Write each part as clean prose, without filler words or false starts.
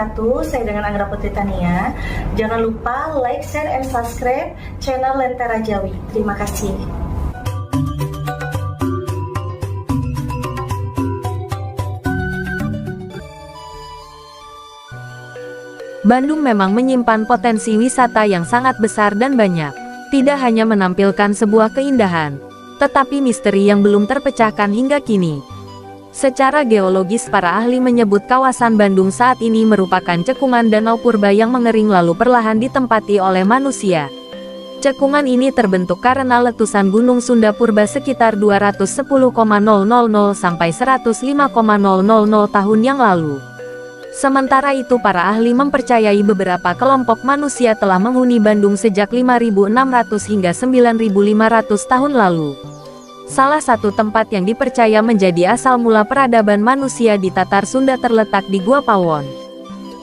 wabarakatuh. Saya dengan Anggra Putri Tania. Jangan lupa like, share, and subscribe channel Lentera Jawi. Terima kasih. Bandung memang menyimpan potensi wisata yang sangat besar dan banyak. Tidak hanya menampilkan sebuah keindahan, tetapi misteri yang belum terpecahkan hingga kini. Secara geologis, para ahli menyebut kawasan Bandung saat ini merupakan cekungan danau purba yang mengering lalu perlahan ditempati oleh manusia. Cekungan ini terbentuk karena letusan Gunung Sunda purba sekitar 210,000 sampai 105,000 tahun yang lalu. Sementara itu, para ahli mempercayai beberapa kelompok manusia telah menghuni Bandung sejak 5.600 hingga 9.500 tahun lalu. Salah satu tempat yang dipercaya menjadi asal mula peradaban manusia di Tatar Sunda terletak di Gua Pawon.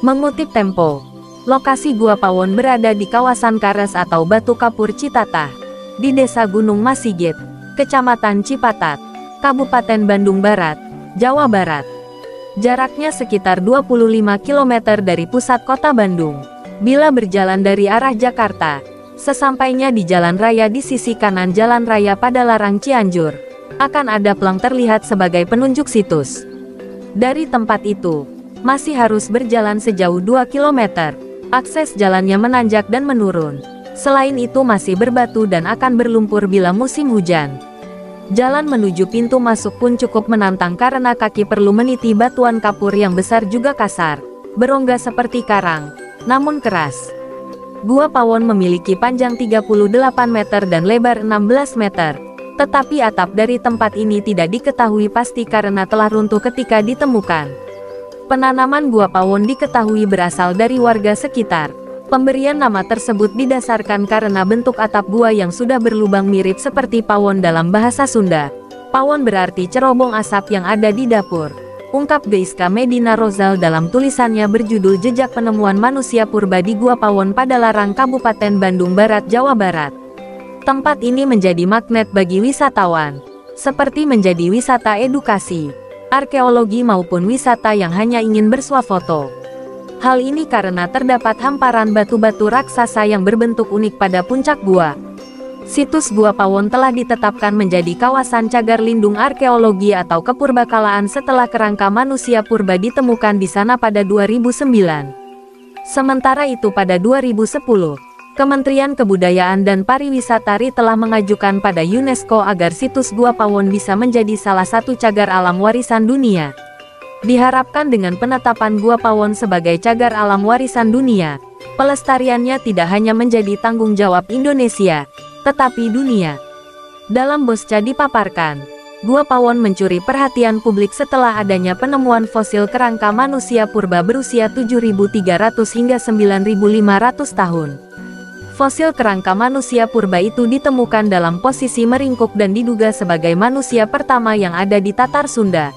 Mengutip Tempo, lokasi Gua Pawon berada di kawasan Kares atau Batu Kapur Citatah, di Desa Gunung Masigit, Kecamatan Cipatat, Kabupaten Bandung Barat, Jawa Barat. Jaraknya sekitar 25 km dari pusat kota Bandung. Bila berjalan dari arah Jakarta, sesampainya di jalan raya di sisi kanan Jalan Raya Padalarang Cianjur, akan ada plang terlihat sebagai penunjuk situs. Dari tempat itu, masih harus berjalan sejauh 2 km. Akses jalannya menanjak dan menurun. Selain itu masih berbatu dan akan berlumpur bila musim hujan. Jalan menuju pintu masuk pun cukup menantang karena kaki perlu meniti batuan kapur yang besar juga kasar, berongga seperti karang, namun keras. Gua Pawon memiliki panjang 38 meter dan lebar 16 meter, tetapi atap dari tempat ini tidak diketahui pasti karena telah runtuh ketika ditemukan. Penanaman Gua Pawon diketahui berasal dari warga sekitar. Pemberian nama tersebut didasarkan karena bentuk atap gua yang sudah berlubang mirip seperti pawon dalam bahasa Sunda. Pawon berarti cerobong asap yang ada di dapur, ungkap Geiska Medina Rozal dalam tulisannya berjudul Jejak Penemuan Manusia Purba di Gua Pawon Padalarang, Kabupaten Bandung Barat, Jawa Barat. Tempat ini menjadi magnet bagi wisatawan, seperti menjadi wisata edukasi, arkeologi maupun wisata yang hanya ingin bersuah foto. Hal ini karena terdapat hamparan batu-batu raksasa yang berbentuk unik pada puncak gua. Situs Gua Pawon telah ditetapkan menjadi kawasan cagar lindung arkeologi atau kepurbakalaan setelah kerangka manusia purba ditemukan di sana pada 2009. Sementara itu pada 2010, Kementerian Kebudayaan dan Pariwisata RI telah mengajukan pada UNESCO agar situs Gua Pawon bisa menjadi salah satu cagar alam warisan dunia. Diharapkan dengan penetapan Gua Pawon sebagai cagar alam warisan dunia, pelestariannya tidak hanya menjadi tanggung jawab Indonesia, tetapi dunia. Dalam Bosca dipaparkan, Gua Pawon mencuri perhatian publik setelah adanya penemuan fosil kerangka manusia purba berusia 7.300 hingga 9.500 tahun. Fosil kerangka manusia purba itu ditemukan dalam posisi meringkuk dan diduga sebagai manusia pertama yang ada di Tatar Sunda.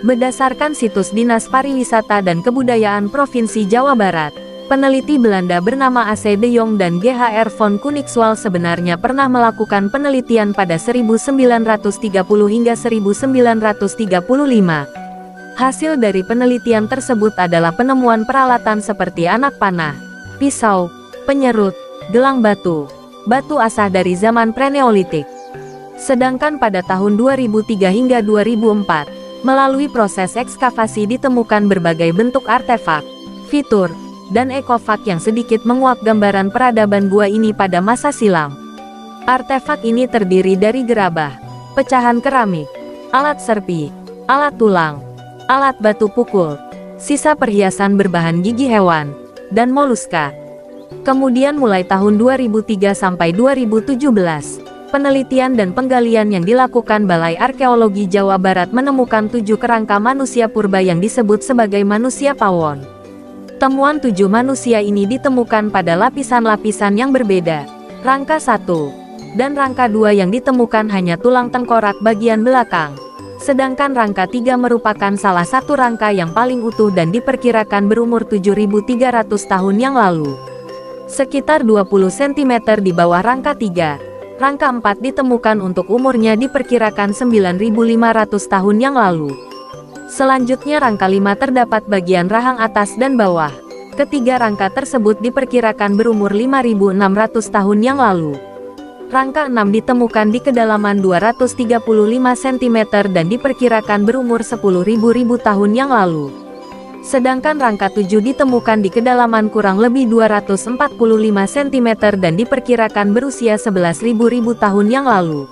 Berdasarkan situs Dinas Pariwisata dan Kebudayaan Provinsi Jawa Barat, peneliti Belanda bernama A.C. de Jong dan G.H.R. von Koenigswald sebenarnya pernah melakukan penelitian pada 1930 hingga 1935. Hasil dari penelitian tersebut adalah penemuan peralatan seperti anak panah, pisau, penyerut, gelang batu, batu asah dari zaman Preneolitik. Sedangkan pada tahun 2003 hingga 2004, melalui proses ekskavasi ditemukan berbagai bentuk artefak, fitur, dan ekofak yang sedikit menguak gambaran peradaban gua ini pada masa silam. Artefak ini terdiri dari gerabah, pecahan keramik, alat serpi, alat tulang, alat batu pukul, sisa perhiasan berbahan gigi hewan, dan moluska. Kemudian mulai tahun 2003 sampai 2017, penelitian dan penggalian yang dilakukan Balai Arkeologi Jawa Barat menemukan 7 kerangka manusia purba yang disebut sebagai manusia pawon. Temuan 7 manusia ini ditemukan pada lapisan-lapisan yang berbeda. Rangka 1 dan rangka 2 yang ditemukan hanya tulang tengkorak bagian belakang. Sedangkan rangka 3 merupakan salah satu rangka yang paling utuh dan diperkirakan berumur 7.300 tahun yang lalu. Sekitar 20 cm di bawah rangka 3. Rangka 4 ditemukan untuk umurnya diperkirakan 9.500 tahun yang lalu. Selanjutnya rangka 5 terdapat bagian rahang atas dan bawah. Ketiga rangka tersebut diperkirakan berumur 5.600 tahun yang lalu. Rangka 6 ditemukan di kedalaman 235 cm dan diperkirakan berumur 10.000 tahun yang lalu. Sedangkan rangka 7 ditemukan di kedalaman kurang lebih 245 cm dan diperkirakan berusia 11.000 tahun yang lalu.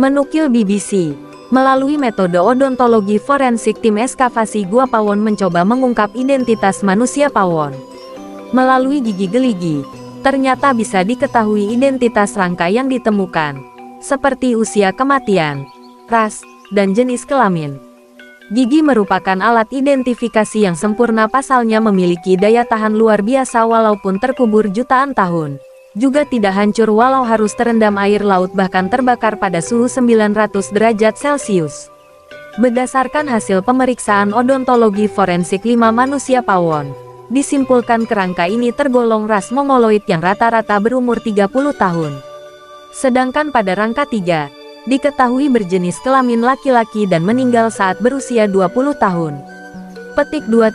Menukil BBC, melalui metode odontologi forensik tim ekskavasi Gua Pawon mencoba mengungkap identitas manusia Pawon. Melalui gigi geligi, ternyata bisa diketahui identitas rangka yang ditemukan, seperti usia kematian, ras, dan jenis kelamin. Gigi merupakan alat identifikasi yang sempurna, pasalnya memiliki daya tahan luar biasa walaupun terkubur jutaan tahun. Juga tidak hancur walau harus terendam air laut bahkan terbakar pada suhu 900 derajat Celcius. Berdasarkan hasil pemeriksaan odontologi forensik 5 manusia Pawon, disimpulkan kerangka ini tergolong ras Mongoloid yang rata-rata berumur 30 tahun. Sedangkan pada rangka 3, diketahui berjenis kelamin laki-laki dan meninggal saat berusia 20 tahun. Petik 2.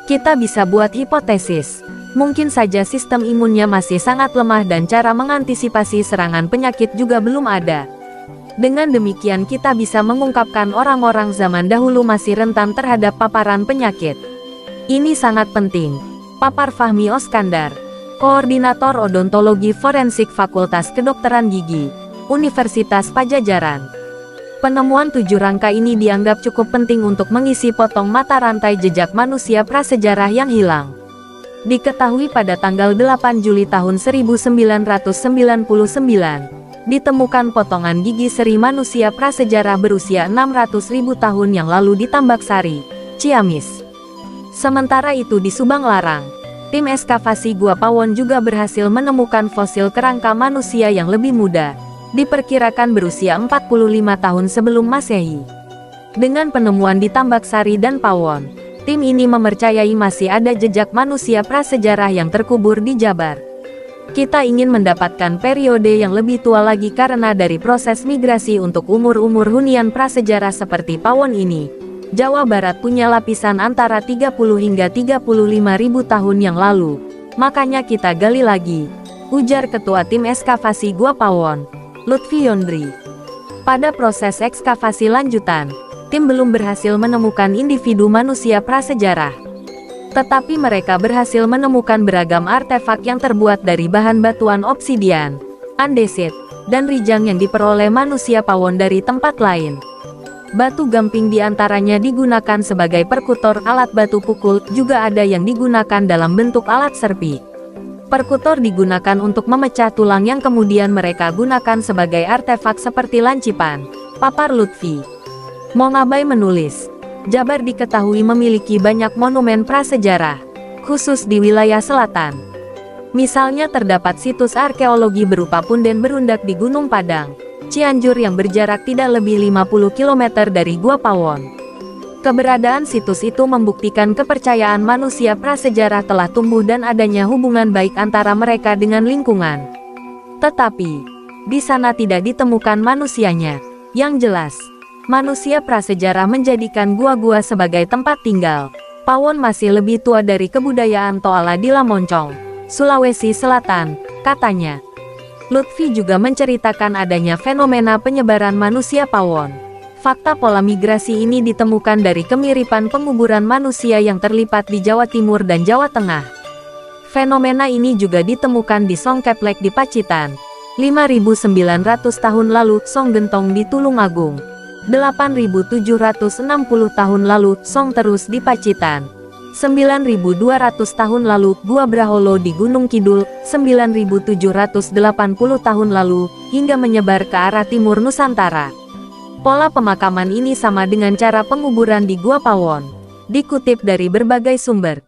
Kita bisa buat hipotesis. Mungkin saja sistem imunnya masih sangat lemah dan cara mengantisipasi serangan penyakit juga belum ada. Dengan demikian kita bisa mengungkapkan orang-orang zaman dahulu masih rentan terhadap paparan penyakit. Ini sangat penting. Papar Fahmi Oskandar, Koordinator Odontologi Forensik Fakultas Kedokteran Gigi, Universitas Pajajaran. Penemuan 7 rangka ini dianggap cukup penting untuk mengisi potong mata rantai jejak manusia prasejarah yang hilang. Diketahui pada tanggal 8 Juli tahun 1999, ditemukan potongan gigi seri manusia prasejarah berusia 600.000 tahun yang lalu di Tambaksari, Ciamis. Sementara itu di Subang Larang, tim ekskavasi Gua Pawon juga berhasil menemukan fosil kerangka manusia yang lebih muda, diperkirakan berusia 45 tahun sebelum Masehi. Dengan penemuan di Tambaksari dan Pawon, tim ini mempercayai masih ada jejak manusia prasejarah yang terkubur di Jabar. Kita ingin mendapatkan periode yang lebih tua lagi karena dari proses migrasi untuk umur-umur hunian prasejarah seperti Pawon ini, Jawa Barat punya lapisan antara 30 hingga 35.000 tahun yang lalu. Makanya kita gali lagi, ujar Ketua Tim Ekskavasi Gua Pawon, Lutfi Yondri. Pada proses ekskavasi lanjutan, tim belum berhasil menemukan individu manusia prasejarah. Tetapi mereka berhasil menemukan beragam artefak yang terbuat dari bahan batuan obsidian, andesit, dan rijang yang diperoleh manusia Pawon dari tempat lain. Batu gamping diantaranya digunakan sebagai perkutor alat batu pukul, juga ada yang digunakan dalam bentuk alat serpi. Perkutor digunakan untuk memecah tulang yang kemudian mereka gunakan sebagai artefak seperti lancipan, papar Lutfi. Mongabai menulis, Jabar diketahui memiliki banyak monumen prasejarah, khusus di wilayah selatan. Misalnya terdapat situs arkeologi berupa punden berundak di Gunung Padang, Cianjur yang berjarak tidak lebih 50 km dari Gua Pawon. Keberadaan situs itu membuktikan kepercayaan manusia prasejarah telah tumbuh dan adanya hubungan baik antara mereka dengan lingkungan. Tetapi, di sana tidak ditemukan manusianya. Yang jelas, manusia prasejarah menjadikan gua-gua sebagai tempat tinggal. Pawon masih lebih tua dari kebudayaan Toala di Lamoncong, Sulawesi Selatan, katanya. Lutfi juga menceritakan adanya fenomena penyebaran manusia Pawon. Fakta pola migrasi ini ditemukan dari kemiripan penguburan manusia yang terlipat di Jawa Timur dan Jawa Tengah. Fenomena ini juga ditemukan di Songkeplek di Pacitan, 5.900 tahun lalu Song Gentong di Tulungagung, 8.760 tahun lalu Song Terus di Pacitan, 9.200 tahun lalu Gua Braholo di Gunung Kidul, 9.780 tahun lalu, hingga menyebar ke arah timur Nusantara. Pola pemakaman ini sama dengan cara penguburan di Gua Pawon, dikutip dari berbagai sumber.